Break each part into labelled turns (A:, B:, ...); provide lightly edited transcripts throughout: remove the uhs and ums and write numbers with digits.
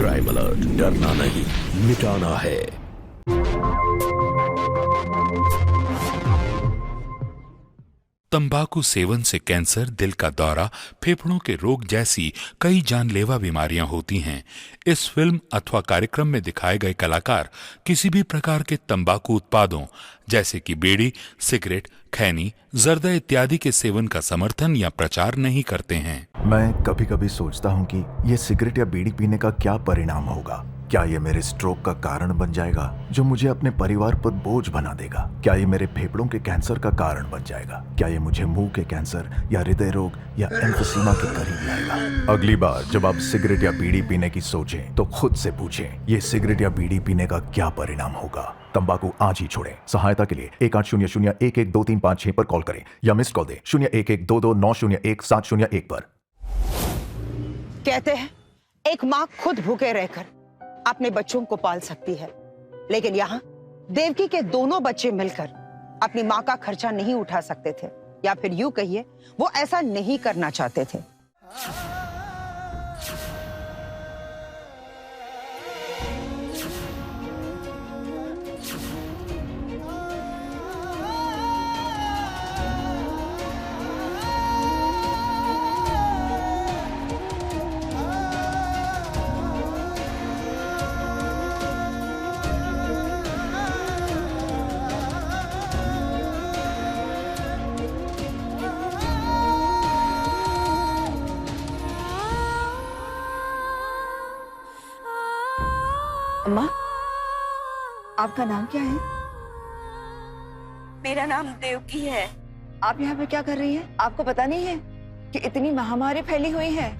A: Crime alert, डरना नहीं, मिटाना है।
B: तंबाकू सेवन से कैंसर, दिल का दौरा, फेफड़ों के रोग जैसी कई जानलेवा बीमारियां होती हैं। इस फिल्म अथवा कार्यक्रम में दिखाए गए कलाकार किसी भी प्रकार के तंबाकू उत्पादों जैसे कि बीड़ी, सिगरेट, खैनी, जर्दा इत्यादि के सेवन का समर्थन या प्रचार नहीं करते हैं।
C: मैं कभी कभी सोचता हूँ कि ये सिगरेट या बीड़ी पीने का क्या परिणाम होगा। क्या ये मेरे स्ट्रोक का कारण बन जाएगा, जो मुझे अपने परिवार पर बोझ बना देगा? क्या ये मेरे फेफड़ों के कैंसर का कारण बन जाएगा? क्या ये मुझे मुंह के कैंसर या हृदय रोग या एम्फीसीमा के करीब लाएगा? अगली बार जब आप सिगरेट या बीड़ी पीने की सोचें तो खुद से पूछें, ये सिगरेट या बीड़ी पीने का क्या परिणाम होगा? तंबाकू आज ही छोड़ें। सहायता के लिए 1800-112356 पर कॉल करें या मिस्ड कॉल दें 01122901-701 पर।
D: कहते हैं एक माँ खुद भूखे रहकर अपने बच्चों को पाल सकती है, लेकिन यहाँ देवकी के दोनों बच्चे मिलकर अपनी माँ का खर्चा नहीं उठा सकते थे, या फिर यूं कहिए वो ऐसा नहीं करना चाहते थे। अम्मा, आपका नाम क्या है?
E: मेरा नाम देवकी है।
D: आप यहाँ पे क्या कर रही हैं? आपको पता नहीं है कि इतनी महामारी फैली हुई है?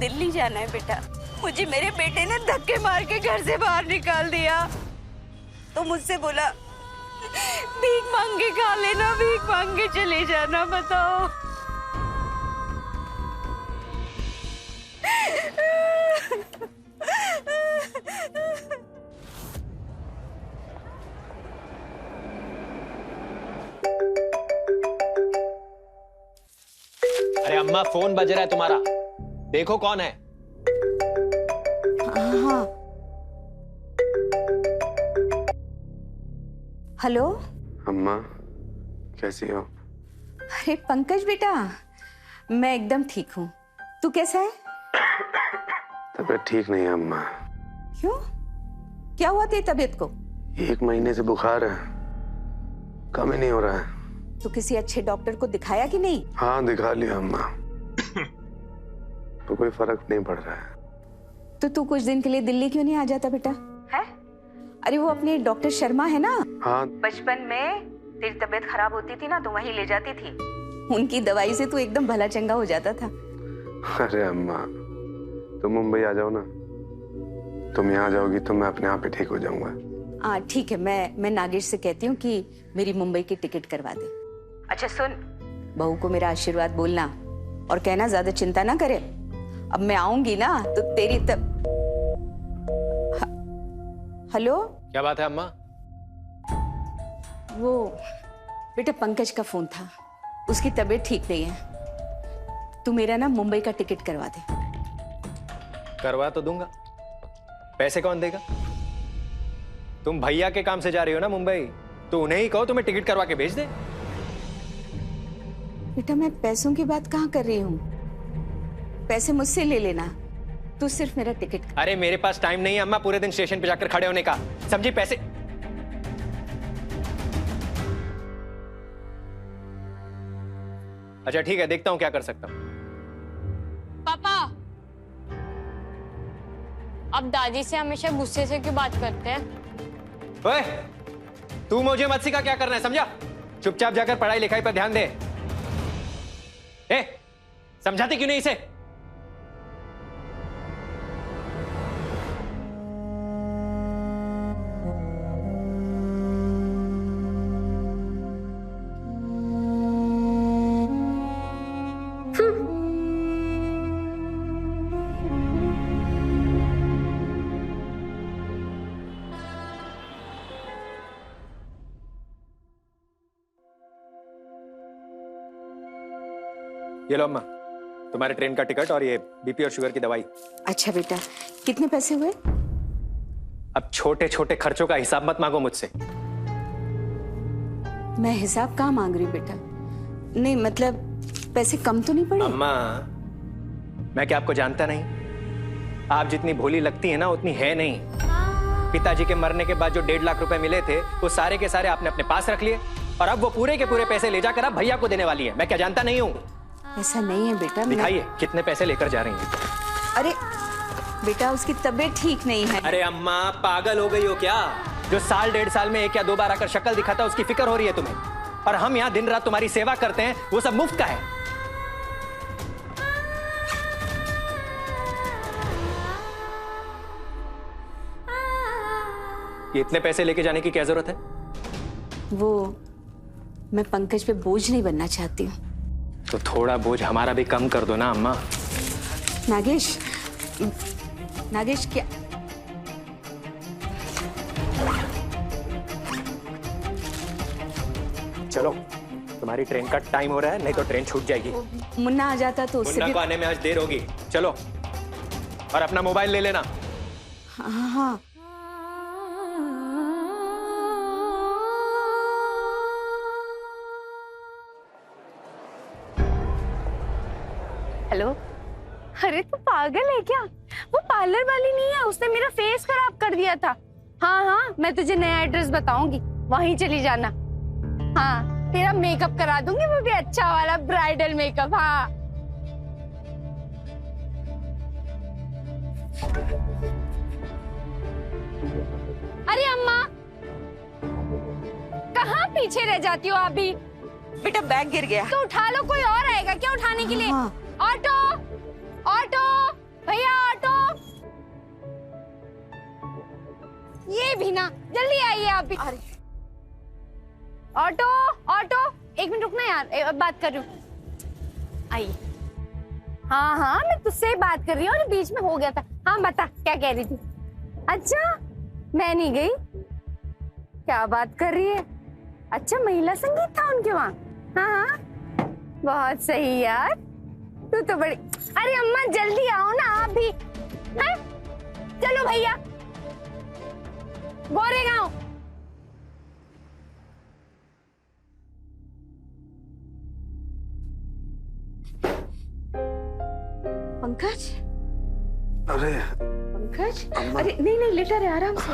E: दिल्ली जाना है बेटा। मुझे मेरे बेटे ने धक्के मार के घर से बाहर निकाल दिया, तो मुझसे बोला भीख मांग के खा लेना, भीख मांग के चले जाना। बताओ
F: अरे अम्मा, फोन बज रहा है तुम्हारा, देखो कौन है।
E: हाँ। हेलो
G: अम्मा, कैसी हो?
E: अरे पंकज बेटा, मैं एकदम ठीक हूँ। तू कैसा है?
G: तबीयत ठीक नहीं है अम्मा।
E: क्यों? क्या हुआ तेरी तबीयत को?
G: 1 महीने से बुखार है, कम ही नहीं हो रहा है।
E: तो किसी अच्छे डॉक्टर को दिखाया कि नहीं?
G: हाँ, दिखा लिया अम्मा, तो कोई फर्क नहीं पड़ रहा है।
E: तो तू कुछ दिन के लिए दिल्ली क्यों नहीं आ जाता बेटा? है? अरे वो अपने डॉक्टर शर्मा है ना,
G: हाँ,
E: बचपन में तेरी तबीयत खराब होती थी ना, तो वहीं ले जाती थी। उनकी दवाई से तू एकदम भला चंगा हो जाता था।
G: अरे अम्मा, तुम मुंबई आ जाओ ना। तुम यहाँ जाओगी तो मैं अपने आप ही ठीक हो जाऊंगा।
E: हाँ ठीक है, मैं नागेश से कहती हूँ कि मेरी मुंबई की टिकट करवा दे। अच्छा सुन, बहू को मेरा आशीर्वाद बोलना और कहना ज्यादा चिंता ना करे। अब मैं आऊंगी ना तो तेरी हेलो,
F: क्या बात है अम्मा?
E: वो बेटा पंकज का फोन था, उसकी तबीयत ठीक नहीं है। तू मेरा ना मुंबई का टिकट करवा दे।
F: करवा तो दूंगा, पैसे कौन देगा? तुम भैया के काम से जा रही हो ना मुंबई, तो उन्हें ही कहो तुम्हें टिकट करवा के भेज दे।
E: बेटा मैं पैसों की बात कहाँ कर रही हूँ, पैसे मुझसे ले लेना, तू सिर्फ मेरा टिकट कर।
F: अरे मेरे पास टाइम नहीं है अम्मा पूरे दिन स्टेशन पे जाकर खड़े होने का, समझी? पैसे अच्छा ठीक है, देखता हूं क्या कर सकता हूं।
H: पापा, अब दादी से हमेशा गुस्से से क्यों बात करते हैं?
F: ओए, तू मुझे मत सिखा क्या करना है, समझा? चुपचाप जाकर पढ़ाई लिखाई पर ध्यान दे। ए, समझाते क्यों नहीं इसे? ये लो अम्मा, तुम्हारे ट्रेन का टिकट और ये बीपी और शुगर की दवाई।
E: अच्छा बेटा, कितने पैसे हुए?
F: अब छोटे छोटे खर्चों का हिसाब मत मांगो मुझसे।
E: मैं हिसाब कहाँ मांग रही बेटा? नहीं मतलब पैसे कम तो नहीं पड़े?
F: अम्मा, मैं क्या आपको जानता नहीं? आप जितनी भोली लगती है ना उतनी है नहीं। पिताजी के मरने के बाद जो 1.5 लाख रुपए मिले थे वो सारे के सारे आपने अपने पास रख लिए और अब वो पूरे के पूरे पैसे ले जाकर आप भैया को देने वाली है। मैं क्या जानता नहीं हूँ?
E: ऐसा नहीं है बेटा।
F: दिखाइए कितने पैसे लेकर जा रही हैं।
E: अरे बेटा, उसकी तबीयत ठीक नहीं है।
F: अरे अम्मा, पागल हो गई हो क्या? जो साल 1.5 साल में 1 या 2 बार आकर शक्ल दिखाता है उसकी फिक्र हो रही है तुम्हें? और हम यहाँ दिन रात तुम्हारी सेवा करते हैं, वो सब मुफ्त का है। ये इतने पैसे लेके जाने की क्या जरूरत है?
E: वो मैं पंकज पे बोझ नहीं बनना चाहती हूँ।
F: तो थोड़ा बोझ हमारा भी कम कर दो ना अम्मा।
E: नागेश, नागेश क्या?
F: चलो, तुम्हारी ट्रेन का टाइम हो रहा है, नहीं तो ट्रेन छूट जाएगी।
E: मुन्ना आ जाता तो उससे
F: मुन्ना
E: भी...
F: को आने में आज देर होगी। चलो, और अपना मोबाइल ले लेना।
E: हाँ हाँ।
H: हेलो। अरे तू पागल है क्या? वो पार्लर वाली नहीं है, उसने मेरा फेस खराब कर दिया था। हाँ हाँ, मैं तुझे नया एड्रेस बताऊंगी, वहीं चली जाना। हाँ, तेरा मेकअप करा दूंगी, वो भी अच्छा वाला ब्राइडल मेकअप। हाँ अरे अम्मा, कहाँ पीछे रह जाती हो आप भी?
D: बेटा बैग गिर गया।
H: तो उठा लो, कोई और आएगा क्या उठाने के लिए? ऑटो, ऑटो भैया, ऑटो। ये भी ना, जल्दी आइए आप भी। ऑटो, ऑटो, 1 मिनट रुकना यार, बात कर रही हूँ। आइए। हाँ हाँ, मैं तुझसे ही बात कर रही हूँ और बीच में हो गया था। हाँ बता, क्या कह रही थी? अच्छा, मैं नहीं गई? क्या बात कर रही है? अच्छा, महिला संगीत था उनके वहाँ? हाँ हाँ, बहुत सही यार, तू तो बड़ी। अरे अम्मा जल्दी आओ ना आप भी। हाँ? चलो भैया, गोरेगांव। पंकज,
G: अरे
H: पंकज, अरे नहीं नहीं, लेटा रहे आराम से।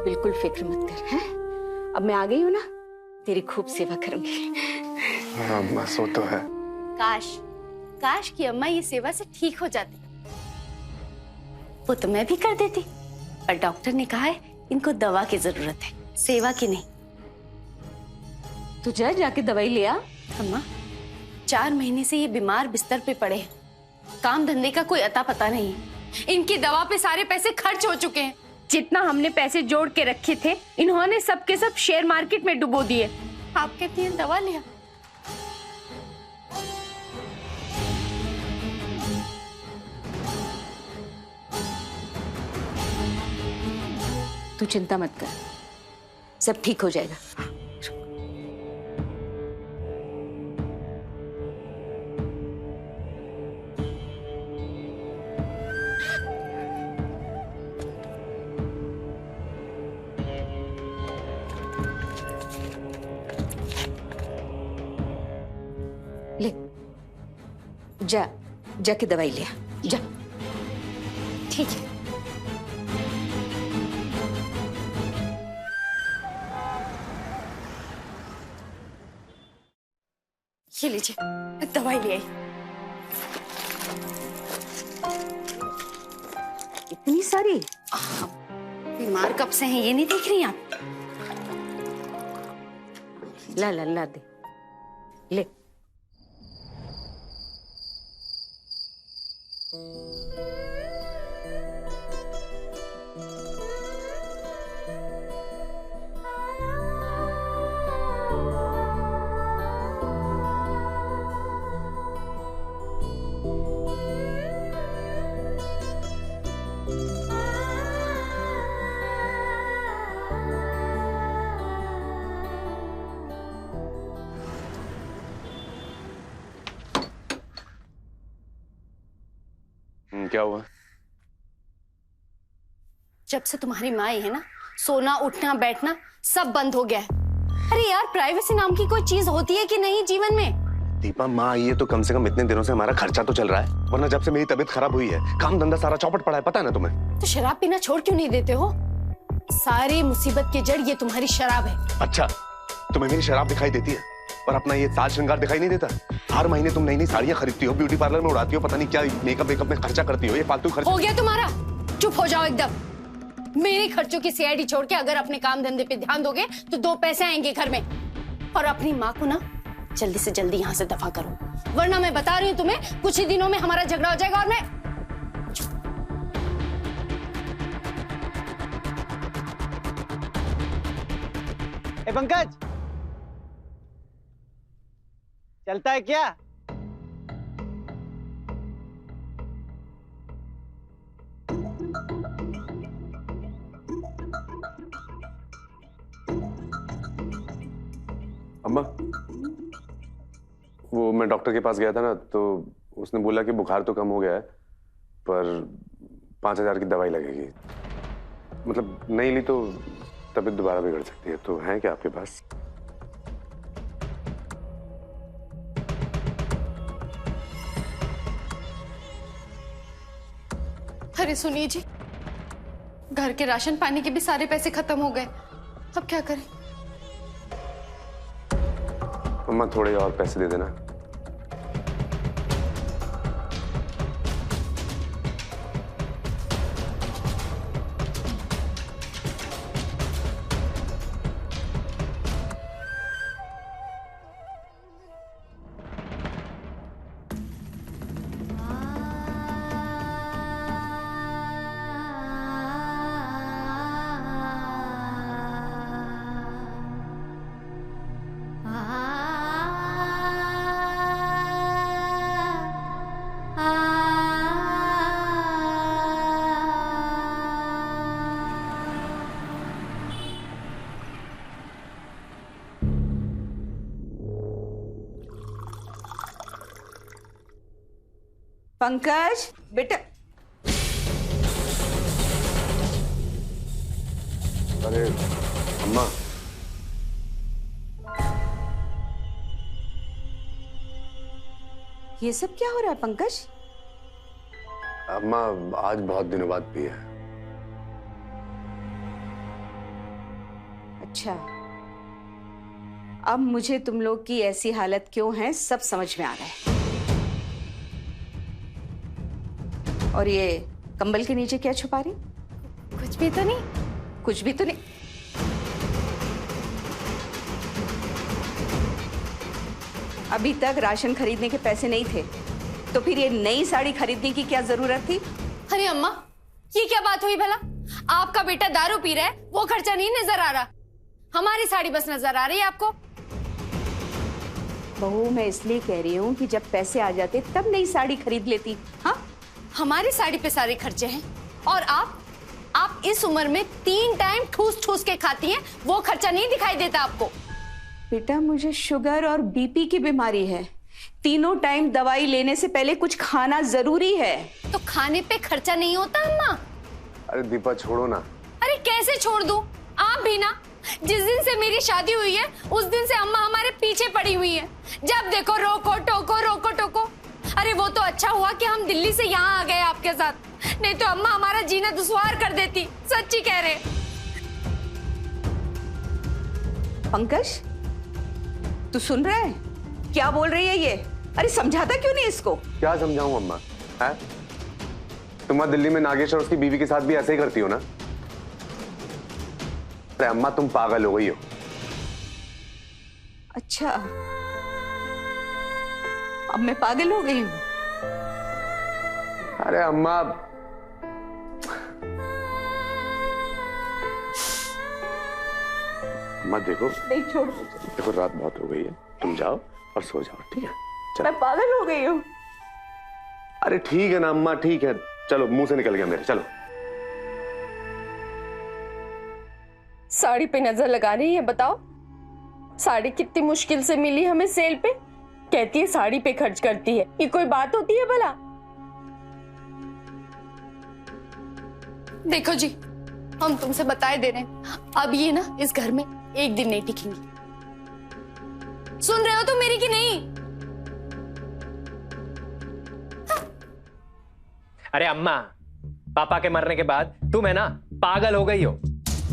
H: बिल्कुल फिक्र मत कर, हैं? अब मैं आ गई हूँ ना, तेरी खूब सेवा करूंगी।
G: हाँ बस वो तो है।
H: काश, काश कि अम्मा ये सेवा से ठीक हो जाती। वो तो मैं भी कर देती, पर डॉक्टर ने कहा है इनको दवा की जरूरत है, सेवा की नहीं। तू जा, जाके दवाई ले आ। अम्मा, 4 महीने से ये बीमार बिस्तर पे पड़े हैं, काम धंधे का कोई अता पता नहीं है। इनकी दवा पे सारे पैसे खर्च हो चुके हैं। जितना हमने पैसे जोड़ के रखे थे, इन्होंने सब के सब शेयर मार्केट में डुबो दिए। आप कहती हैं दवा लिया? तू चिंता मत कर, सब ठीक हो जाएगा। ले, जा, जाके दवाई ले आ, जा। ठीक है। ये लीजिए, दवाई ले आई। इतनी सारी? बीमार कब से हैं, ये नहीं देख रही आप? ला ला ला दे, ले।
G: क्या हुआ?
H: जब से तुम्हारी माँ आई है ना, सोना उठना बैठना सब बंद हो गया है। अरे यार, प्राइवेसी नाम की कोई चीज होती है कि नहीं जीवन में?
G: दीपा, माँ आई है तो कम से कम इतने दिनों से हमारा खर्चा तो चल रहा है, वरना जब से मेरी तबीयत खराब हुई है काम धंधा सारा चौपट पड़ा है, पता है ना तुम्हें? तो
H: शराब पीना छोड़ क्यों नहीं देते हो? सारी मुसीबत की जड़ ये तुम्हारी शराब है।
G: अच्छा, तुम्हें मेरी शराब दिखाई देती है और अपना ये साज श्रृंगार दिखाई नहीं देता? हर महीने तुम नई नई साड़ियां खरीदती हो, ब्यूटी पार्लर में उड़ाती हो, पता नहीं क्या मेकअप में खर्चा करती हो, ये फालतू खर्च
H: हो गया तुम्हारा। चुप हो जाओ एकदम। मेरे खर्चों की सीआईडी छोड़ के अगर अपने काम धंधे पे ध्यान दोगे तो 2 पैसे आएंगे घर में। और अपनी माँ को ना जल्दी से जल्दी यहाँ से दफा करो, वरना मैं बता रही हूँ तुम्हें, कुछ ही दिनों में हमारा झगड़ा हो जाएगा। और मैं
I: पंकज, चलता है क्या?
G: अम्मा, वो मैं डॉक्टर के पास गया था ना, तो उसने बोला कि बुखार तो कम हो गया है, पर 5,000 की दवाई लगेगी। मतलब नहीं ली तो तबीयत दोबारा बिगड़ सकती है, तो है क्या आपके पास?
H: अरे सुनिए जी, घर के राशन पानी के भी सारे पैसे खत्म हो गए, अब क्या करें?
G: अम्मा, थोड़े और पैसे दे देना।
D: पंकज बेटा,
G: अरे अम्मा,
D: ये सब क्या हो रहा है पंकज?
G: अम्मा आज बहुत दिनों बाद पी है।
D: अच्छा, अब मुझे तुम लोग की ऐसी हालत क्यों है सब समझ में आ रहा है। और ये कंबल के नीचे क्या छुपा रही?
H: कुछ भी तो नहीं।
D: कुछ भी तो नहीं। अभी तक राशन खरीदने के पैसे नहीं थे, तो फिर ये नई साड़ी खरीदने की क्या जरूरत थी?
H: अरे अम्मा, ये क्या बात हुई भला? आपका बेटा दारू पी रहा है, वो खर्चा नहीं नजर आ रहा, हमारी साड़ी बस नजर आ रही है आपको।
D: बहू, मैं इसलिए कह रही हूँ कि जब पैसे आ जाते तब नई साड़ी खरीद लेती। हाँ,
H: हमारी साड़ी पे सारे खर्चे हैं, और आप इस उम्र में 3 टाइम ठूस ठूस के खाती हैं, वो खर्चा नहीं दिखाई देता आपको?
D: बेटा, मुझे शुगर और बीपी की बीमारी है, तीनों टाइम दवाई लेने से पहले कुछ खाना जरूरी है।
H: तो खाने पे खर्चा नहीं होता अम्मा?
G: अरे दीपा, छोड़ो ना।
H: अरे कैसे छोड़ दूं? आप भी ना, जिस दिन से मेरी शादी हुई है उस दिन से अम्मा हमारे पीछे पड़ी हुई है, जब देखो रोको टोको रोको टोको। अरे वो तो अच्छा हुआ कि हम दिल्ली से यहाँ आ गए आपके साथ, नहीं तो अम्मा हमारा जीना दुश्वार कर देती, सच्ची कह रहे।
D: पंकज, तू सुन रहा है क्या बोल रही है ये? अरे समझाता क्यों नहीं इसको?
G: क्या समझाऊं अम्मा? है तुम वहां दिल्ली में नागेश और उसकी बीवी के साथ भी ऐसे ही करती हो ना? अरे अम्मा, तुम पागल हो गई हो।
D: अच्छा, अब मैं पागल हो गई हूँ?
G: अरे अम्मा, अम्मा देखो,
D: नहीं, छोड़।
G: देखो रात बहुत हो गई है, तुम जाओ और सो जाओ, ठीक है? चलो।
D: मैं पागल हो गई हूँ।
G: अरे ठीक है ना अम्मा, ठीक है, चलो, मुंह से निकल गया मेरे, चलो।
H: साड़ी पे नजर लगा रही है, बताओ साड़ी कितनी मुश्किल से मिली हमें सेल पे, कहती है साड़ी पे खर्च करती है, ये कोई बात होती है भला? देखो जी, हम तुमसे बताए दे रहे हैं, अब ये ना इस घर में एक दिन नहीं टिकेंगी। सुन रहे हो तुम मेरी कि नहीं?
F: अरे अम्मा, पापा के मरने के बाद तुम है ना पागल हो गई हो।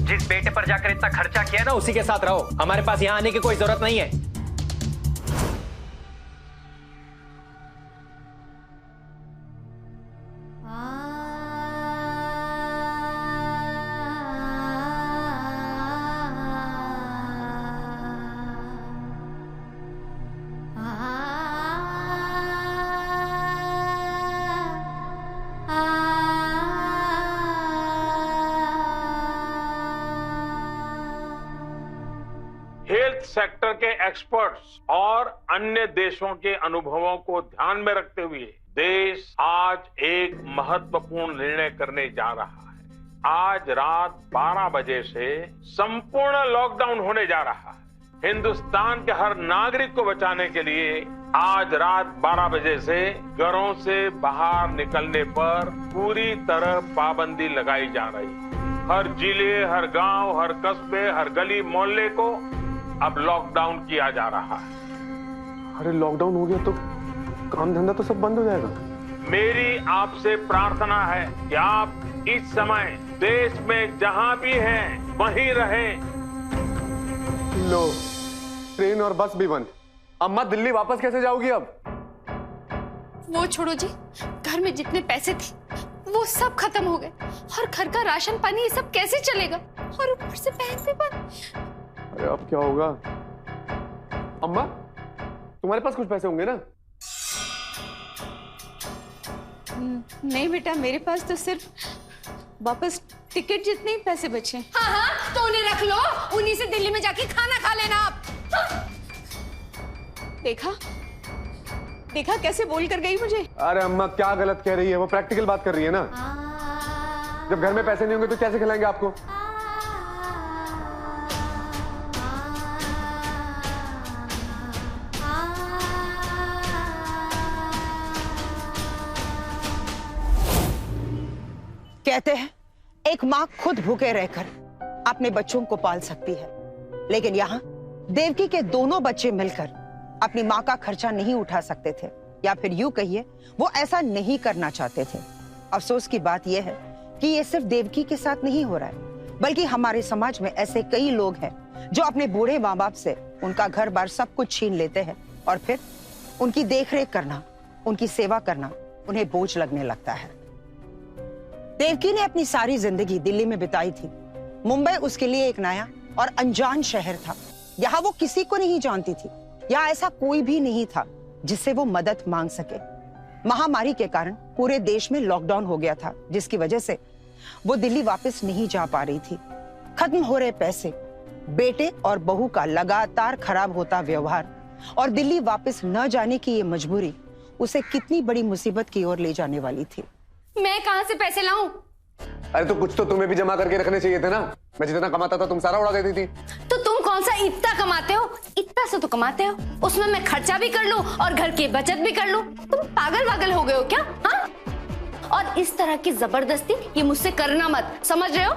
F: जिस बेटे पर जाकर इतना खर्चा किया ना उसी के साथ रहो, हमारे पास यहां आने की कोई जरूरत नहीं है।
J: हेल्थ सेक्टर के एक्सपर्ट्स और अन्य देशों के अनुभवों को ध्यान में रखते हुए देश आज एक महत्वपूर्ण निर्णय करने जा रहा है। आज रात 12 बजे से संपूर्ण लॉकडाउन होने जा रहा है। हिंदुस्तान के हर नागरिक को बचाने के लिए आज रात 12 बजे से घरों से बाहर निकलने पर पूरी तरह पाबंदी लगाई जा रही है। हर जिले, हर गांव, हर कस्बे, हर गली मोहल्ले को अब लॉकडाउन किया जा रहा है।
G: अरे लॉकडाउन हो गया तो काम धंधा तो सब बंद हो जाएगा।
J: मेरी आपसे प्रार्थना है कि आप इस समय देश में जहां भी हैं वहीं रहें।
G: लो, ट्रेन और बस भी बंद। अम्मा दिल्ली वापस कैसे जाओगी अब?
H: वो छोड़ो जी, घर में जितने पैसे थे वो सब खत्म हो गए और घर का राशन पानी ये सब कैसे चलेगा? और ऊपर से बैंक भी बंद।
G: अरे अब क्या होगा? अम्मा, तुम्हारे पास कुछ पैसे होंगे ना?
E: नहीं बेटा, मेरे पास तो सिर्फ वापस टिकट जितने ही पैसे बचे।
H: हाँ हाँ, तो उन्हें रख लो, उन्हीं से दिल्ली में जाके खाना खा लेना आप।
E: देखा देखा कैसे बोल कर गई मुझे।
G: अरे अम्मा क्या गलत कह रही है, वो प्रैक्टिकल बात कर रही है ना। जब घर में पैसे नहीं होंगे तो कैसे खिलाएंगे आपको?
D: कहते हैं एक माँ खुद भूखे रहकर अपने बच्चों को पाल सकती है, लेकिन यहाँ देवकी के दोनों बच्चे मिलकर अपनी माँ का खर्चा नहीं उठा सकते थे, या फिर यूं कहिए वो ऐसा नहीं करना चाहते थे। अफसोस की बात यह है कि ये सिर्फ देवकी के साथ नहीं हो रहा है, बल्कि हमारे समाज में ऐसे कई लोग हैं जो अपने बूढ़े माँ बाप से उनका घर बार सब कुछ छीन लेते हैं और फिर उनकी देखरेख करना, उनकी सेवा करना उन्हें बोझ लगने लगता है। देवकी ने अपनी सारी जिंदगी दिल्ली में बिताई थी। मुंबई उसके लिए एक नया और अनजान शहर था। यहाँ वो किसी को नहीं जानती थी, यहाँ ऐसा कोई भी नहीं था जिससे वो मदद मांग सके। महामारी के कारण पूरे देश में लॉकडाउन हो गया था, जिसकी वजह से वो दिल्ली वापस नहीं जा पा रही थी। खत्म हो रहे पैसे, बेटे और बहू का लगातार खराब होता व्यवहार और दिल्ली वापस न जाने की ये मजबूरी उसे कितनी बड़ी मुसीबत की ओर ले जाने वाली थी।
H: मैं कहां से पैसे लाऊं?
G: अरे तो कुछ तो तुम्हें भी जमा करके रखने चाहिए थे ना। मैं जितना कमाता था तुम सारा उड़ा देती थी।
H: तो तुम कौन सा इतना कमाते हो? इतना से तो कमाते हो, उसमें मैं खर्चा भी कर लूं और घर की बचत भी कर लूं। तुम पागल हो गए हो क्या? हाँ? और इस तरह की जबरदस्ती ये मुझसे करना मत, समझ रहे हो?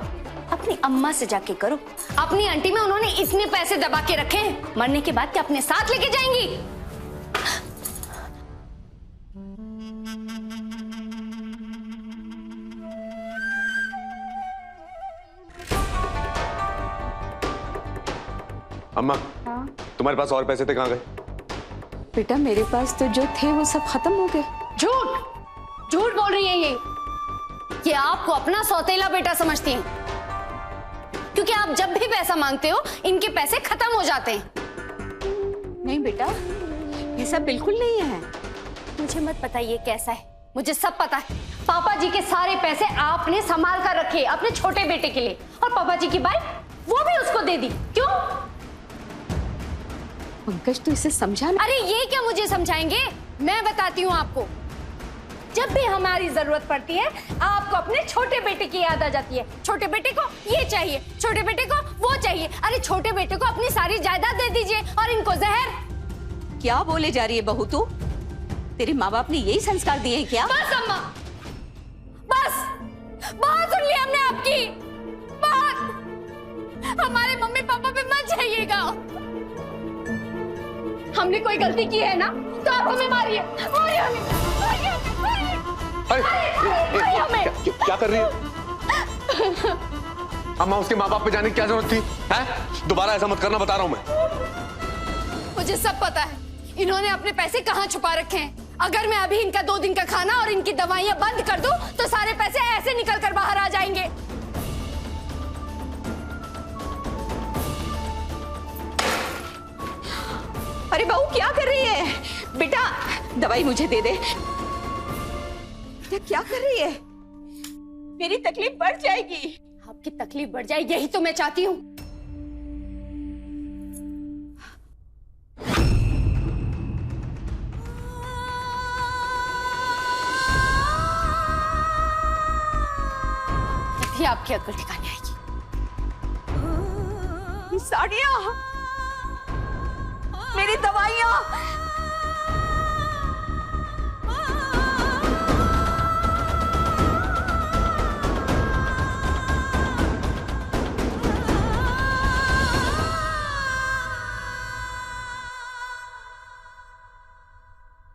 H: अपनी अम्मा से जाके करो। अपनी आंटी में उन्होंने इतने पैसे दबा के रखे हैं, मरने के बाद क्या अपने साथ लेके जाएंगी?
G: अम्मा, तुम्हारे पास और पैसे थे, कहाँ गए?
E: बेटा मेरे पास तो जो थे वो सब खत्म हो गए।
H: झूठ बोल रही है ये आपको अपना सौतेला बेटा समझती हैं, क्योंकि आप जब भी पैसा मांगते हो इनके पैसे खत्म हो जाते हैं।
E: नहीं बेटा, ऐसा बिल्कुल नहीं है।
H: मुझे मत बताइए कैसा है, मुझे सब पता है। पापा जी के सारे पैसे आपने संभाल कर रखे अपने छोटे बेटे के लिए, और पापा जी की बाइक वो भी उसको दे दी। क्यों?
E: पंकज तू इसे समझा ना।
H: अरे ये क्या मुझे समझाएंगे, मैं बताती हूँ आपको। जब भी हमारी जरूरत पड़ती है आपको अपने छोटे बेटे की याद आ जाती है। छोटे बेटे को ये चाहिए, छोटे बेटे को वो चाहिए। अरे छोटे बेटे को अपनी सारी जायदाद दे दीजिए और इनको जहर।
E: क्या बोले जा रही है बहू तू? तेरे माँ बाप ने यही संस्कार दिए हैं क्या?
H: बस अम्मा, बस बहुत सुन लिया हमने आपकी। बात हमारे मम्मी पापा पे मत जाइएगा। हमने कोई गलती की है ना तो आप हमें मारिए, मारिए हमें, मारिए हमें, मारिए।
G: अरे हमें क्या कर रही है अम्मा? उसके माँ बाप पे जाने की क्या जरूरत थी? हैं? दोबारा ऐसा मत करना, बता रहा हूं मैं।
H: मुझे सब पता है इन्होंने अपने पैसे कहाँ छुपा रखे हैं। अगर मैं अभी इनका 2 दिन का खाना और इनकी दवाइयां बंद कर दूं तो सारे पैसे ऐसे निकल कर बाहर आ जाएंगे।
D: अरे बहू क्या कर रही है? बेटा दवाई मुझे दे दे। बेटा क्या कर रही है? मेरी तकलीफ बढ़ जाएगी।
H: आपकी तकलीफ बढ़ जाए यही तो मैं चाहती हूँ। तभी आपकी अकल ठिकाने आएगी।
D: साड़ियाँ, मेरी दवाइयाँ।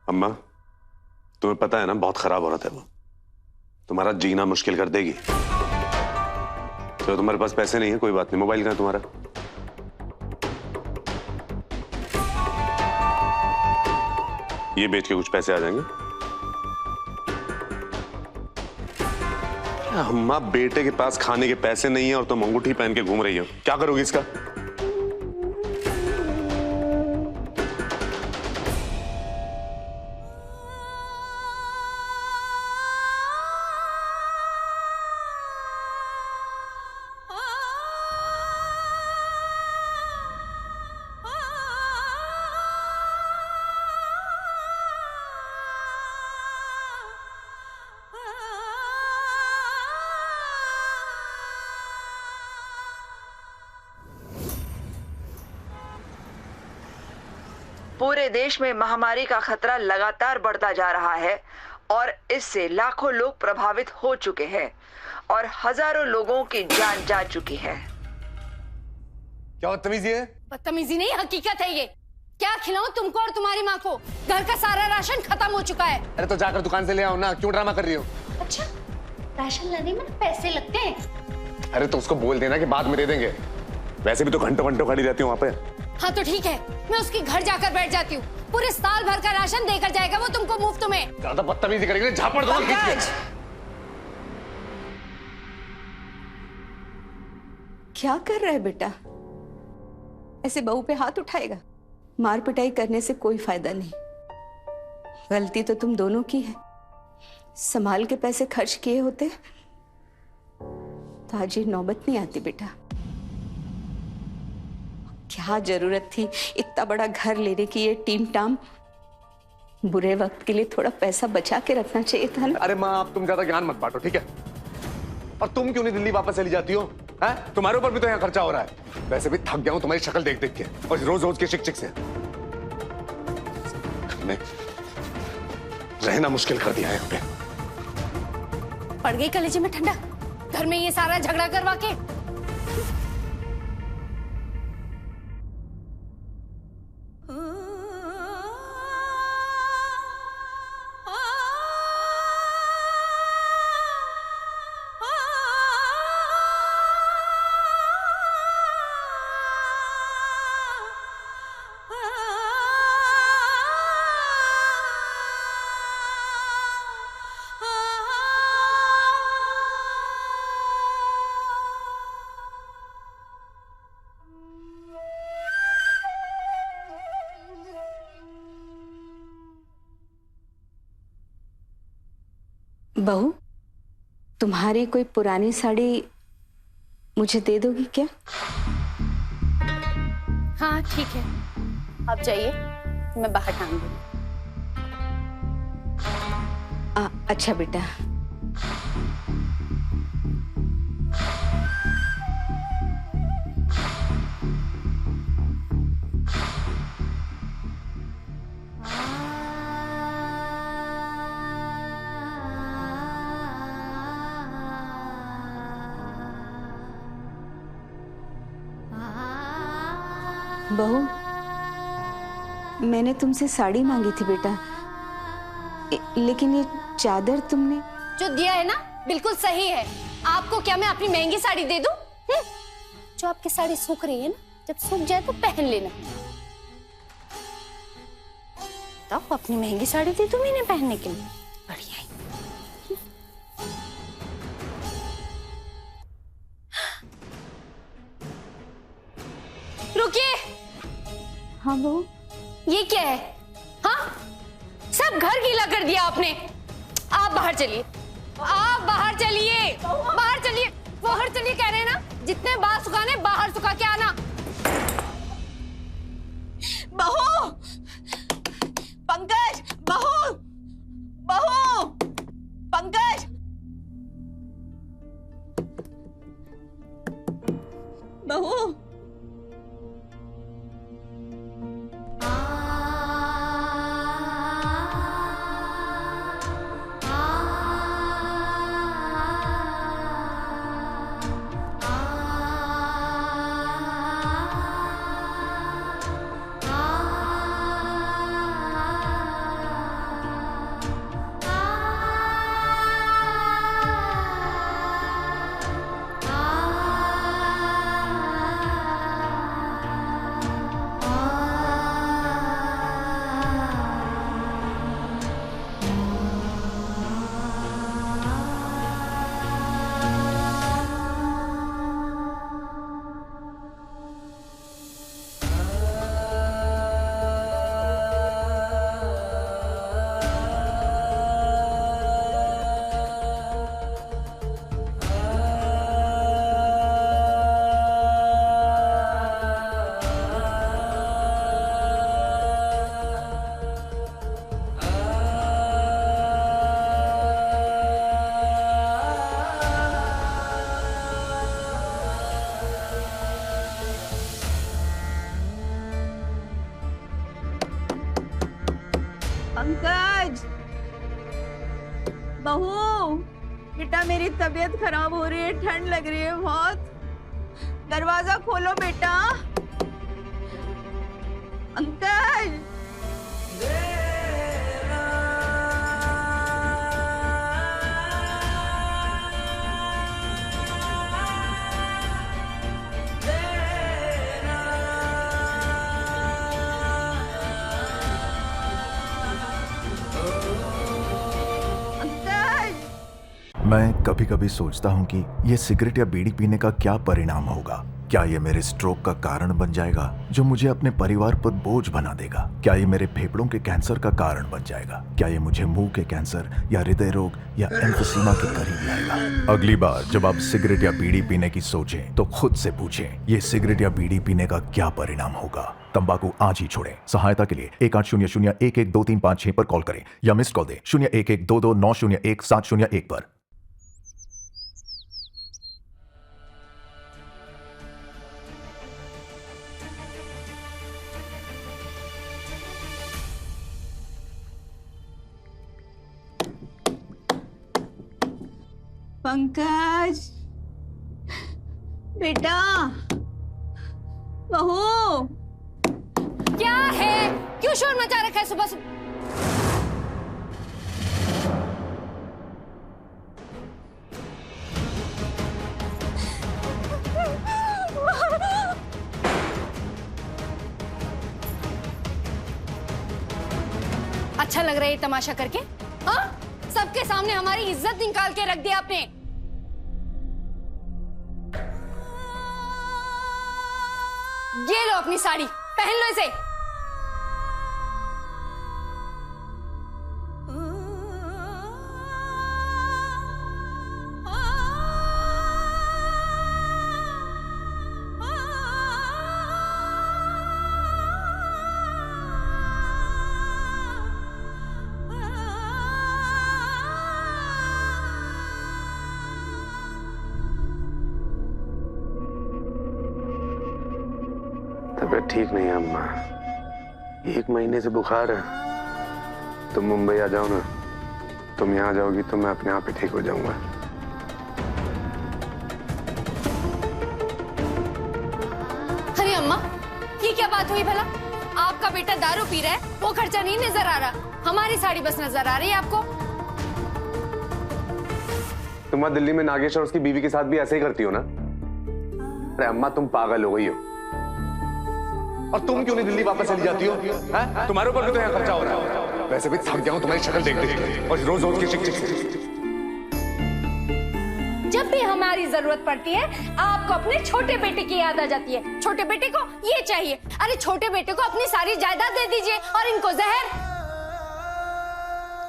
G: अम्मा तुम्हें पता है ना, बहुत खराब औरत है वो, तुम्हारा जीना मुश्किल कर देगी। तो तुम्हारे पास पैसे नहीं है, कोई बात नहीं, मोबाइल कहाँ है तुम्हारा? ये बेच के कुछ पैसे आ जाएंगे। अम्मा बेटे के पास खाने के पैसे नहीं है और तुम अंगूठी पहन के घूम रही हो, क्या करोगी इसका?
K: पूरे देश में महामारी का खतरा लगातार बढ़ता जा रहा है और इससे लाखों लोग प्रभावित हो चुके हैं और हजारों लोगों की जान जा चुकी है।
G: क्या बदतमीजी है?
H: बदतमीजी नहीं, हकीकत है ये। क्या खिलाऊं तुमको और तुम्हारी माँ को? घर का सारा राशन खत्म हो चुका है।
G: अरे तो जाकर दुकान से ले आओ ना, क्यों ड्रामा कर रही हो?
H: अच्छा, राशन लाने में पैसे लगते हैं?
G: अरे तो उसको बोल देना कि बाद में दे देंगे, वैसे भी तो घंटों घंटों खड़ी रहती हूँ वहाँ पे।
H: हाँ तो ठीक है, मैं उसके घर जाकर बैठ जाती हूँ। पूरे साल भर का राशन देकर जाएगा वो तुमको मुफ्त में।
G: ज्यादा बदतमीजी करेगी झापड़ दूंगा खींच के।
D: क्या कर रहा है बेटा? ऐसे बहू पे हाथ उठाएगा? मार पिटाई करने से कोई फायदा नहीं। गलती तो तुम दोनों की है। संभाल के पैसे खर्च किए होते तो आज ये नौबत नहीं आती बेटा। क्या जरूरत थी इतना बड़ा घर लेने की? ये टीम टाम, बुरे वक्त के लिए थोड़ा पैसा बचा के रखना चाहिए था ना।
G: अरे माँ, आप तुम ज्यादा ज्ञान मत बांटो, ठीक है? और तुम क्यों नहीं दिल्ली वापस चली जाती हो? हैं? तुम्हारे ऊपर भी तो यहाँ खर्चा हो रहा है। वैसे भी थक गया हूँ तुम्हारी शक्ल देख देख के और रोज रोज के शिक शिक से। रहना मुश्किल कर दिया है यहाँ पे।
H: पड़ गई कलेजे में ठंडा, घर में ये सारा झगड़ा करवा के।
D: बहू, तुम्हारी कोई पुरानी साड़ी मुझे दे दोगी क्या?
H: हाँ ठीक है, आप जाइए, मैं बाहर टांग दूंगी।
D: अच्छा बेटा।
E: बहू, मैंने तुमसे साड़ी मांगी थी बेटा, लेकिन ये चादर तुमने
H: जो दिया है ना बिल्कुल सही है। आपको क्या मैं अपनी महंगी साड़ी दे दूं? जो आपकी साड़ी सूख रही है ना, जब सूख जाए तो पहन लेना। तब अपनी महंगी साड़ी दे दूं मैंने पहनने के लिए। बढ़िया है। रुकिए।
E: हाँ बहू,
H: ये क्या है? हाँ, सब घर गीला कर दिया आपने। आप बाहर चलिए, आप बाहर चलिए, बाहर चलिए, बाहर चलिए कह रहे हैं ना। जितने बाहर सुखाने बाहर सुखा के आना।
E: बहू, पंकज, बहू, बहू, पंकज, बहू। पंकज, बहू, बेटा मेरी तबीयत खराब हो रही है, ठंड लग रही है बहुत। दरवाजा खोलो बेटा। पंकज,
C: मैं कभी कभी सोचता हूँ कि ये सिगरेट या बीड़ी पीने का क्या परिणाम होगा। क्या ये मेरे स्ट्रोक का कारण बन जाएगा जो मुझे अपने परिवार पर बोझ बना देगा? क्या ये मेरे फेफड़ों के कैंसर का कारण बन जाएगा? क्या ये मुझे मुंह के कैंसर या हृदय रोग या एम्फीसीमा के करीब लाएगा? अगली बार जब आप सिगरेट या बीड़ी पीने की सोचें तो खुद से पूछें, ये सिगरेट या बीड़ी पीने का क्या परिणाम होगा? तंबाकू आज ही छोड़ें। सहायता के लिए 1800-112356 पर कॉल करें या मिस्ड कॉल दें 01122901-701 पर।
E: पंकज, बेटा, बहू,
H: क्या है? क्यों शोर मचा रखा है सुबह सुबह? अच्छा लग रहा है ये तमाशा करके? हाँ, सबके सामने हमारी इज्जत निकाल के रख दी आपने। ये लो अपनी साड़ी, पहन लो इसे।
G: तबीयत ठीक नहीं है अम्मा, 1 महीने से बुखार है। तुम मुंबई आ जाओ ना, तुम यहाँ जाओगी तो मैं अपने आप ही ठीक हो जाऊंगा।
H: अरे अम्मा, ये क्या बात
L: बात हुई भला? आपका बेटा दारू पी रहा है, वो खर्चा नहीं नजर आ रहा, हमारी साड़ी बस नजर आ रही है आपको।
G: तुम वहां दिल्ली में नागेश और उसकी बीवी के साथ भी ऐसे ही करती हो ना? अरे अम्मा तुम पागल हो गई हो।
M: और तुम क्यों नहीं दिल्ली वापस चली जाती हो? तुम्हारे ऊपर भी तो यहाँ खर्चा हो रहा है। वैसे भी थक गया हूँ तुम्हारी शक्ल देख देख और रोज रोज की चिक चिक से।
L: जब भी हमारी जरूरत पड़ती है आपको अपने छोटे बेटे की याद आ जाती है। छोटे बेटे को ये चाहिए, अरे छोटे बेटे को अपनी सारी जायदाद दे दीजिए और इनको जहर।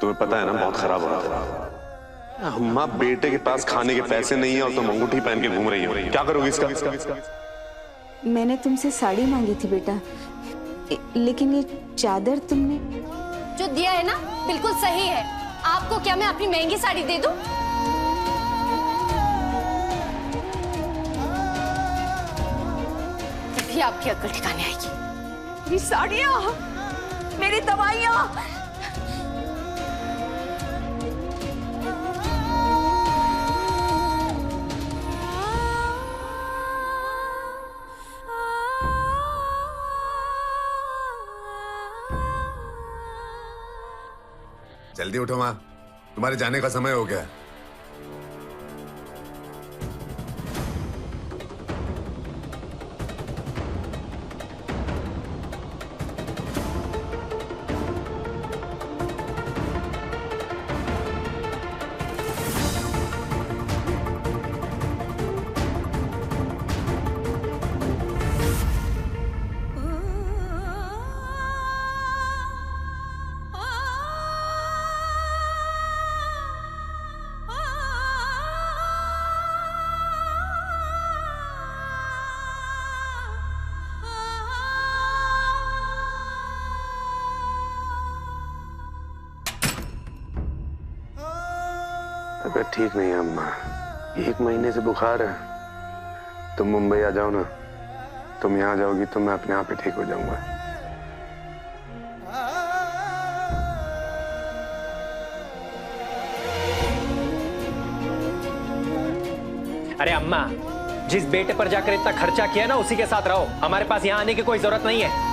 G: तुम्हें पता है ना बहुत खराब हो रहा है। अम्मा बेटे के पास खाने के पैसे नहीं है और तुम अंगूठी पहन के घूम रही हो, क्या करोगी इसका?
E: मैंने तुमसे साड़ी मांगी थी बेटा, लेकिन ये चादर तुमने
L: जो दिया है ना बिल्कुल सही है। आपको क्या मैं अपनी महंगी साड़ी दे दूं? तभी आपकी अक्ल ठिकाने आएगी।
K: मेरी साड़ियाँ, मेरी दवाइयाँ।
M: जल्दी उठो माँ, तुम्हारे जाने का समय हो गया।
G: तबीयत ठीक नहीं है अम्मा, 1 महीने से बुखार है। तुम मुंबई आ जाओ ना, तुम यहाँ जाओगी तो मैं अपने आप ही ठीक हो जाऊंगा।
F: अरे अम्मा, जिस बेटे पर जाकर इतना खर्चा किया ना उसी के साथ रहो, हमारे पास यहाँ आने की कोई जरूरत नहीं है।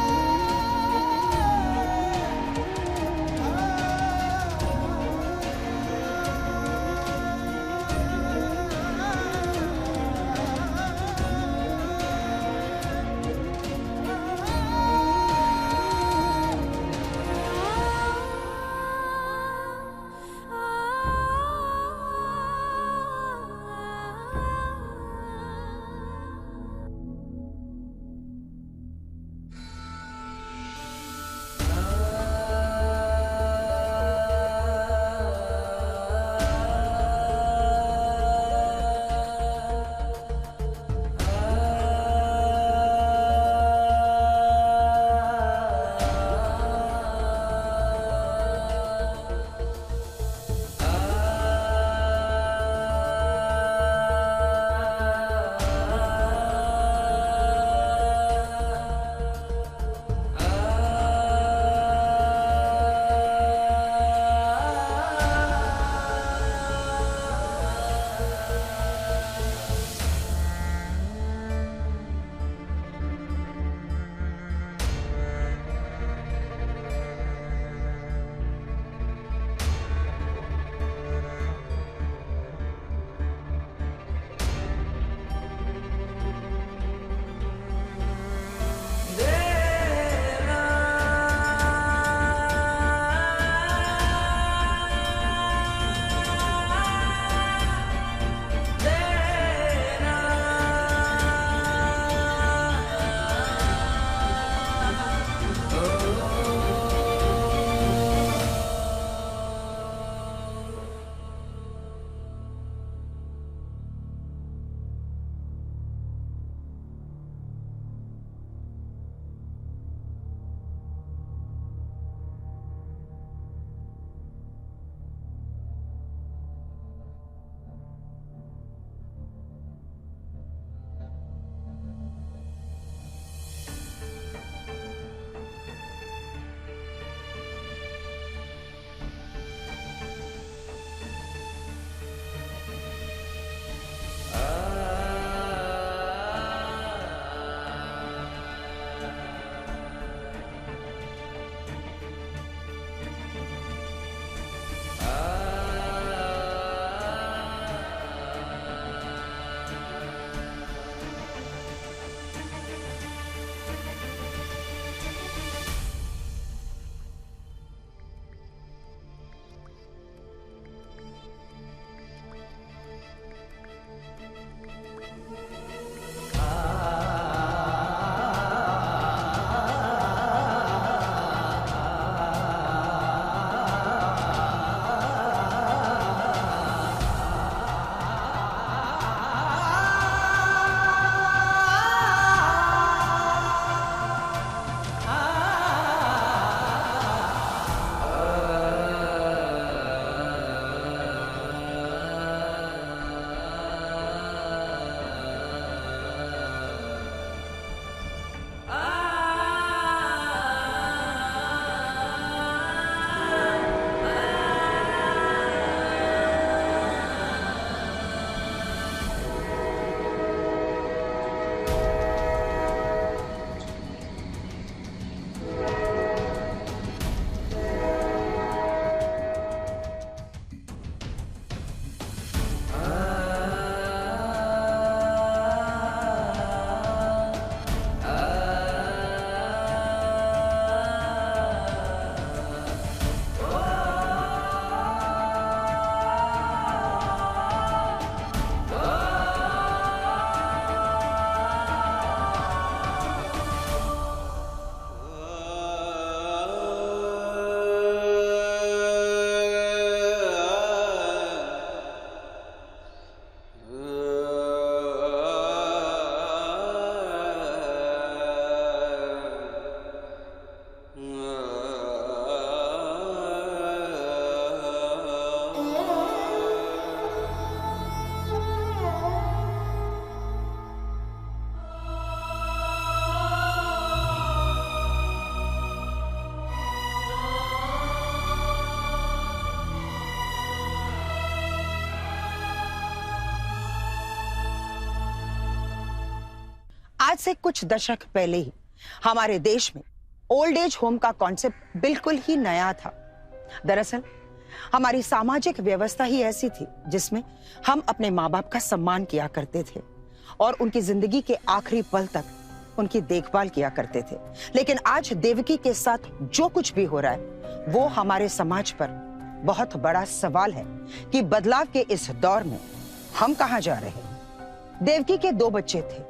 D: से कुछ दशक पहले ही हमारे देश में ओल्ड एज होम का कॉन्सेप्ट बिल्कुल ही नया था। दरअसल हमारी सामाजिक व्यवस्था ही ऐसी थी जिसमें हम अपने माँ बाप का सम्मान किया करते थे और उनकी जिंदगी के आखिरी पल तक उनकी देखभाल किया करते थे। लेकिन आज देवकी के साथ जो कुछ भी हो रहा है वो हमारे समाज पर बहुत बड़ा सवाल है कि बदलाव के इस दौर में हम कहां जा रहे हैं। देवकी के 2 बच्चे थे।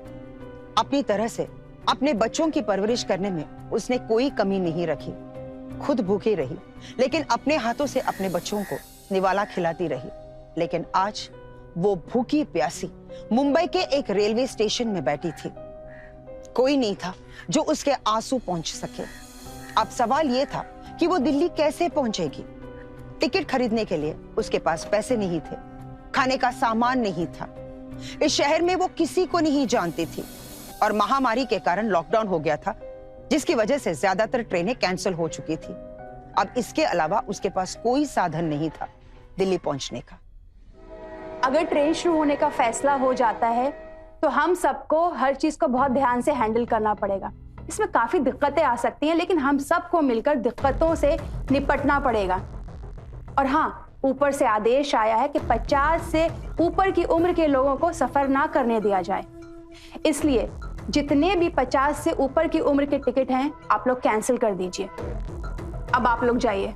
D: अपनी तरह से अपने बच्चों की परवरिश करने में उसने कोई कमी नहीं रखी। खुद भूखी रही लेकिन अपने हाथों से अपने बच्चों को निवाला खिलाती रही। लेकिन आज वो भूखी प्यासी मुंबई के एक रेलवे स्टेशन में बैठी थी। कोई नहीं था जो उसके आंसू पहुंच सके। अब सवाल यह था कि वो दिल्ली कैसे पहुंचेगी। टिकट खरीदने के लिए उसके पास पैसे नहीं थे, खाने का सामान नहीं था। इस शहर में वो किसी को नहीं जानती थी और महामारी के कारण लॉकडाउन हो गया था जिसकी वजह से ज्यादातर ट्रेनें कैंसिल हो चुकी थी। अब इसके अलावा उसके पास कोई साधन नहीं था दिल्ली पहुंचने का।
L: अगर ट्रेन शुरू होने का फैसला हो जाता है तो हम सबको हर चीज को बहुत ध्यान से हैंडल करना पड़ेगा। इसमें काफी दिक्कतें आ सकती हैं लेकिन हम सबको मिलकर दिक्कतों से निपटना पड़ेगा। और हाँ, ऊपर से आदेश आया है कि 50 से ऊपर की उम्र के लोगों को सफर ना करने दिया जाए। इसलिए जितने भी 50 से ऊपर की उम्र के टिकट हैं आप लोग कैंसिल कर दीजिए। अब आप लोग जाइए।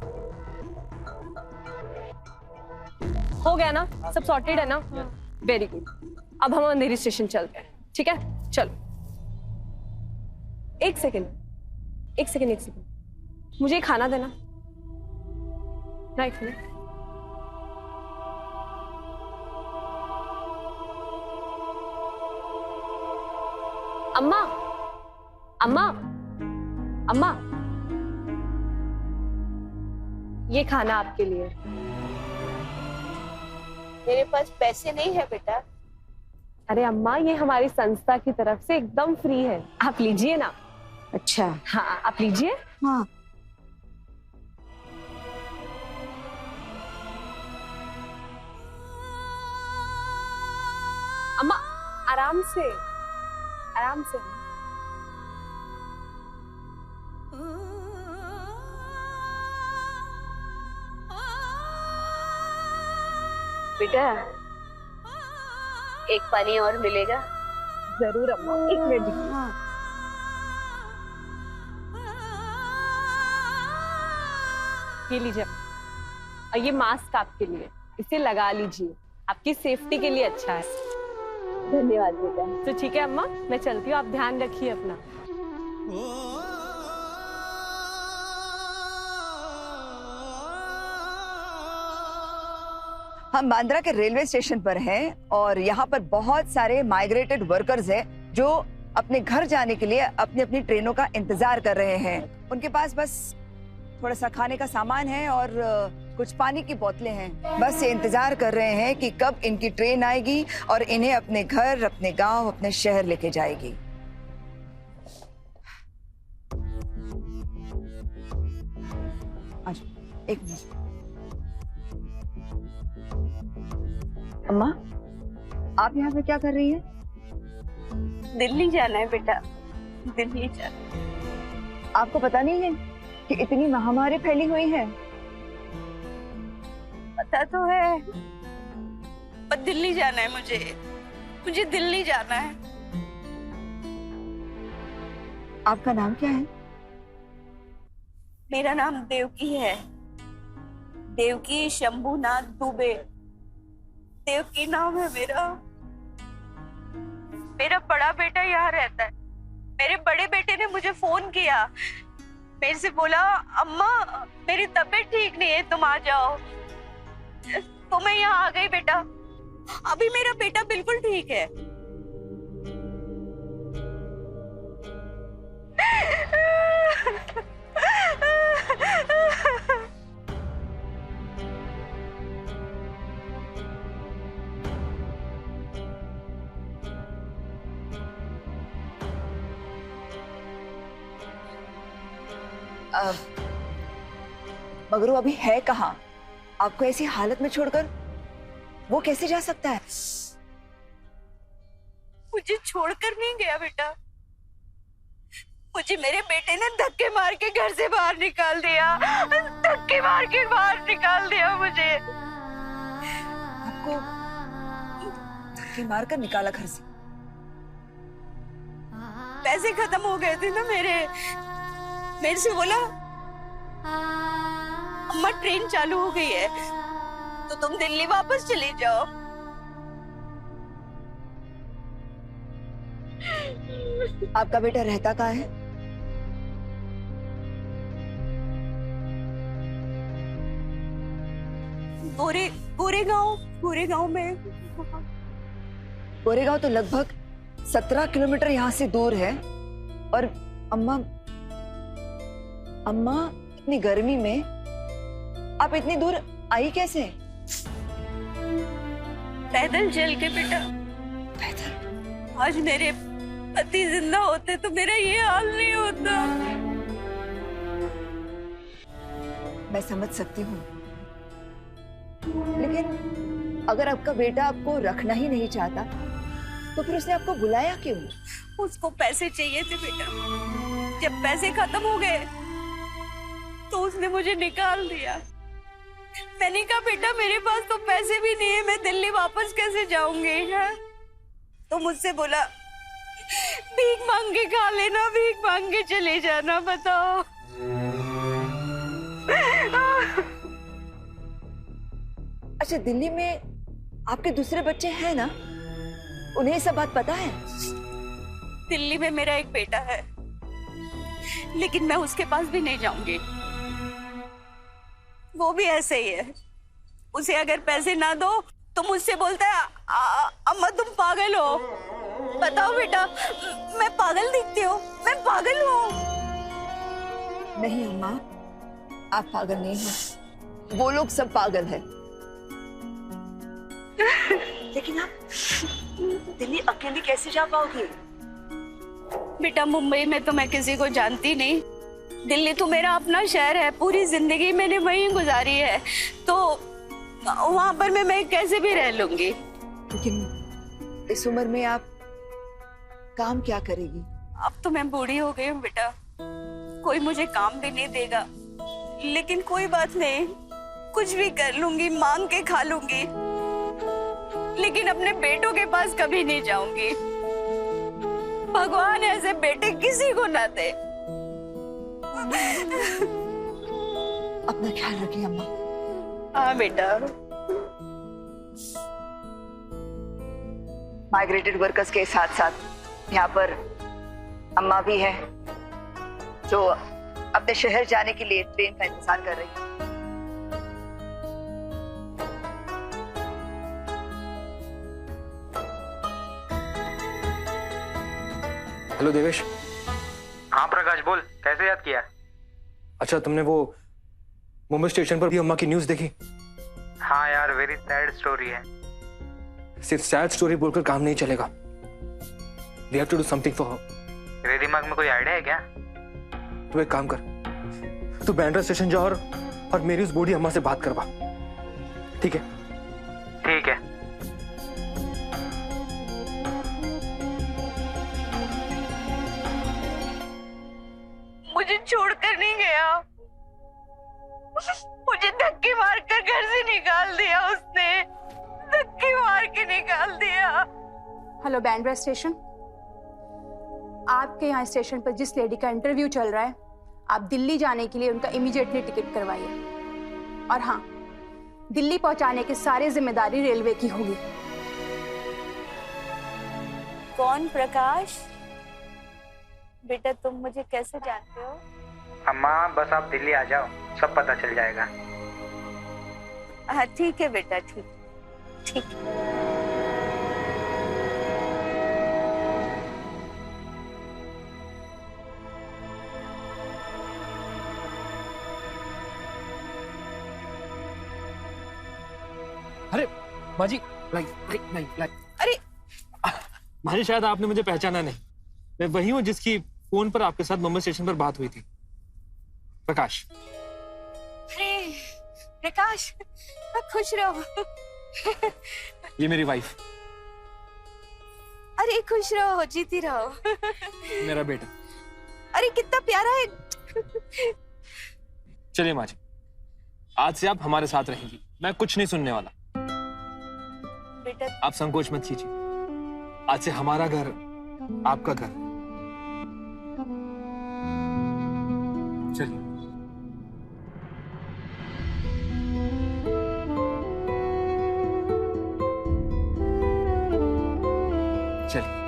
N: हो गया ना, सब सॉर्टेड है ना? Very good. अब हम अंधेरी स्टेशन चलते हैं, ठीक है? चलो। एक सेकेंड मुझे खाना देना। राइट में अम्मा, अम्मा, अम्मा, ये खाना आपके लिए।
H: मेरे पास पैसे नहीं है बेटा।
N: अरे अम्मा, ये हमारी संस्था की तरफ से एकदम फ्री है, आप लीजिए ना।
H: अच्छा,
N: हाँ आप लीजिए।
H: हाँ।
N: अम्मा आराम से, आराम से।
H: बेटा एक पानी और मिलेगा?
N: जरूर अम्मा, एक मिनट। ये लीजिए और ये मास्क आपके लिए, इसे लगा लीजिए, आपकी सेफ्टी के लिए अच्छा है।
H: धन्यवाद बेटा।
N: तो ठीक है अम्मा, मैं चलती हूँ, आप ध्यान रखिए अपना।
K: हम बांद्रा के रेलवे स्टेशन पर हैं और यहाँ पर बहुत सारे माइग्रेटेड वर्कर्स हैं जो अपने घर जाने के लिए अपनी अपनी ट्रेनों का इंतजार कर रहे हैं। उनके पास बस थोड़ा सा खाने का सामान है और कुछ पानी की बोतलें हैं। बस ये इंतजार कर रहे हैं कि कब इनकी ट्रेन आएगी और इन्हें अपने घर, अपने गांव, अपने शहर लेके जाएगी। एक मिनट। अम्मा, आप यहाँ पे क्या कर रही हैं?
H: दिल्ली जाना है बेटा, दिल्ली जाना।
K: आपको पता नहीं है कि इतनी महामारी फैली हुई है?
H: पता तो है, पर दिल्ली जाना है मुझे दिल्ली जाना है।
K: आपका नाम क्या है?
H: मेरा नाम देवकी है, देवकी शंभूनाथ दुबे। देवकी नाम है मेरा। मेरा बड़ा बेटा यहाँ रहता है। मेरे बड़े बेटे ने मुझे फोन किया, मेरे से बोला अम्मा मेरी तबीयत ठीक नहीं है, तुम आ जाओ। तो मैं यहाँ आ गई बेटा। अभी मेरा बेटा बिल्कुल ठीक है।
K: मगर वो अभी है कहाँ? आपको ऐसी हालत में छोड़कर वो कैसे जा सकता है?
H: मुझे छोड़कर नहीं गया बेटा,
E: मुझे मेरे बेटे ने धक्के मार के घर से बाहर निकाल दिया, धक्के मार के बाहर निकाल दिया मुझे।
K: आपको धक्के मारकर निकाला घर से?
E: पैसे खत्म हो गए थे ना मेरे से बोला अम्मा ट्रेन चालू हो गई है तो तुम दिल्ली वापस चले जाओ।
K: आपका बेटा रहता कहाँ है?
E: गोरेगांव में।
K: गोरेगांव तो लगभग 17 किलोमीटर यहाँ से दूर है। और अम्मा इतनी गर्मी में आप इतनी दूर आई कैसे?
E: पैदल चल के बेटा, पैदल। आज मेरे पति जिंदा होते तो मेरा ये हाल नहीं होता।
K: मैं समझ सकती हूँ, लेकिन अगर आपका बेटा आपको रखना ही नहीं चाहता तो फिर उसने आपको बुलाया क्यों?
E: उसको पैसे चाहिए थे बेटा। जब पैसे खत्म हो गए तो उसने मुझे निकाल दिया। मैंने कहा बेटा मेरे पास तो पैसे भी नहीं है, मैं दिल्ली वापस कैसे जाऊंगी? है तो मुझसे बोला भीख मांग के खा लेना, भीख मांग के चले जाना। बताओ।
K: अच्छा, दिल्ली में आपके दूसरे बच्चे हैं ना? उन्हें सब बात पता है?
E: दिल्ली में मेरा एक बेटा है, लेकिन मैं उसके पास भी नहीं जाऊंगी। वो भी ऐसे ही है। उसे अगर पैसे ना दो तो मुझसे बोलता है अम्मा तुम पागल हो। बताओ बेटा, मैं पागल दिखती हूँ? मैं पागल हूँ?
K: नहीं अम्मा, आप पागल नहीं हो। वो लोग सब पागल है। लेकिन आप दिल्ली अकेली कैसे जा पाओगी?
E: बेटा मुंबई में तो मैं किसी को जानती नहीं। दिल्ली तो मेरा अपना शहर है, पूरी जिंदगी मैंने वहीं गुजारी है, तो वहां पर मैं कैसे भी रह लूंगी।
K: लेकिन इस उम्र में आप काम क्या करेगी?
E: अब तो मैं बूढ़ी हो गई हूँ बेटा, कोई मुझे काम भी नहीं देगा। लेकिन कोई बात नहीं, कुछ भी कर लूंगी, मांग के खा लूंगी, लेकिन अपने बेटों के पास कभी नहीं जाऊंगी। भगवान ऐसे बेटे किसी को ना दे।
K: अपना ख्याल रखिए अम्मा।
E: हाँ बेटा।
K: माइग्रेटेड वर्कर्स के साथ साथ यहाँ पर अम्मा भी है जो अपने शहर जाने के लिए ट्रेन का इंतजार कर रही है।
F: हेलो देवेश।
O: हाँ प्रकाश बोल, कैसे याद किया?
F: अच्छा, तुमने वो मुंबई स्टेशन पर भी अम्मा की न्यूज़ देखी?
O: हाँ यार, वेरी सैड स्टोरी है।
F: सिर्फ सैड स्टोरी बोलकर काम नहीं चलेगा। We have to do something for her.
O: तेरे दिमाग में कोई आइडिया है क्या?
F: तू एक काम कर, तू बैंड्रा स्टेशन जा और मेरी उस बूढ़ी अम्मा से बात करवा, ठीक है?
O: ठीक है।
E: मुझे छोड़कर नहीं गया, मुझे धक्के मारकर घर से निकाल दिया उसने, धक्के मार के निकाल दिया।
L: हेलो बैंड्रा स्टेशन, आपके यहाँ स्टेशन पर जिस लेडी का इंटरव्यू चल रहा है, आप दिल्ली जाने के लिए उनका इमीडिएटली टिकट करवाइए। और हाँ, दिल्ली पहुंचाने की सारी जिम्मेदारी रेलवे की होगी।
E: कौन प्रकाश? बेटा तुम मुझे कैसे जानते हो?
O: अम्मा बस आप दिल्ली आ जाओ, सब पता चल जाएगा।
E: हाँ ठीक है बेटा, ठीक ठीक।
P: अरे माजी, लाइक
E: अरे
P: माजी, शायद आपने मुझे पहचाना नहीं। मैं वही हूँ जिसकी फोन पर आपके साथ मुंबई स्टेशन पर बात हुई थी, प्रकाश।
E: अरे प्रकाश, खुश रहो।
P: ये मेरी वाइफ।
E: अरे खुश रहो, जीती रहो।
P: मेरा बेटा।
E: अरे कितना प्यारा है।
P: चलिए माँ जी, आज से आप हमारे साथ रहेंगी, मैं कुछ नहीं सुनने वाला।
E: बेटा
P: आप संकोच मत कीजिए, आज से हमारा घर आपका घर। चलिए। चलिए।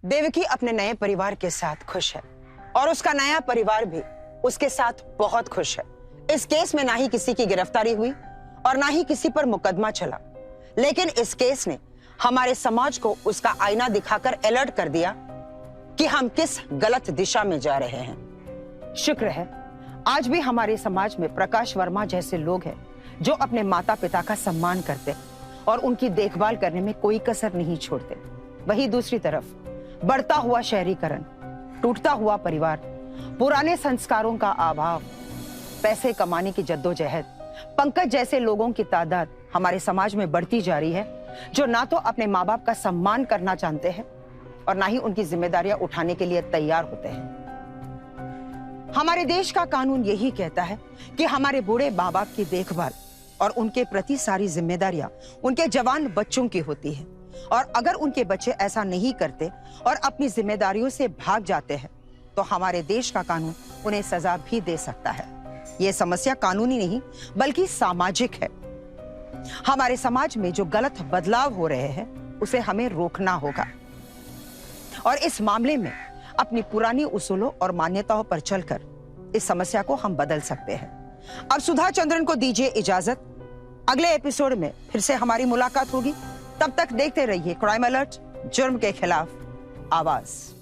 D: देवकी अपने नए परिवार के साथ खुश है और उसका नया परिवार भी उसके साथ बहुत खुश है। इस केस में ना ही किसी की गिरफ्तारी हुई और ना ही किसी पर मुकदमा चला, लेकिन इस केस ने हमारे समाज को उसका आईना दिखाकर अलर्ट कर दिया कि हम किस गलत दिशा में जा रहे हैं। शुक्र है आज भी हमारे समाज में प्रकाश वर्मा जैसे लोग हैं जो अपने माता पिता का सम्मान करते और उनकी देखभाल करने में कोई कसर नहीं छोड़ते। वहीं दूसरी तरफ बढ़ता हुआ शहरीकरण, टूटता हुआ परिवार, पुराने संस्कारों का अभाव, पैसे कमाने की जद्दोजहद, पंकज जैसे लोगों की तादाद हमारे समाज में बढ़ती जा रही है जो ना तो अपने माँ बाप का सम्मान करना जानते हैं और ना ही उनकी जिम्मेदारियां उठाने के लिए तैयार होते हैं। हमारे देश का कानून यही कहता है कि हमारे बूढ़े माँ बाप की देखभाल और उनके प्रति सारी जिम्मेदारियां उनके जवान बच्चों की होती है, और अगर उनके बच्चे ऐसा नहीं करते और अपनी जिम्मेदारियों से भाग जाते हैं तो हमारे देश का कानून उन्हें सजा भी दे सकता है। यह समस्या कानूनी नहीं बल्कि सामाजिक है। हमारे समाज में जो गलत बदलाव हो रहे हैं उसे हमें रोकना होगा और इस मामले में अपनी पुरानी उसूलों और मान्यताओं पर चलकर इस समस्या को हम बदल सकते हैं। अब सुधा चंद्रन को दीजिए इजाजत। अगले एपिसोड में फिर से हमारी मुलाकात होगी। तब तक देखते रहिए क्राइम अलर्ट, जुर्म के खिलाफ आवाज।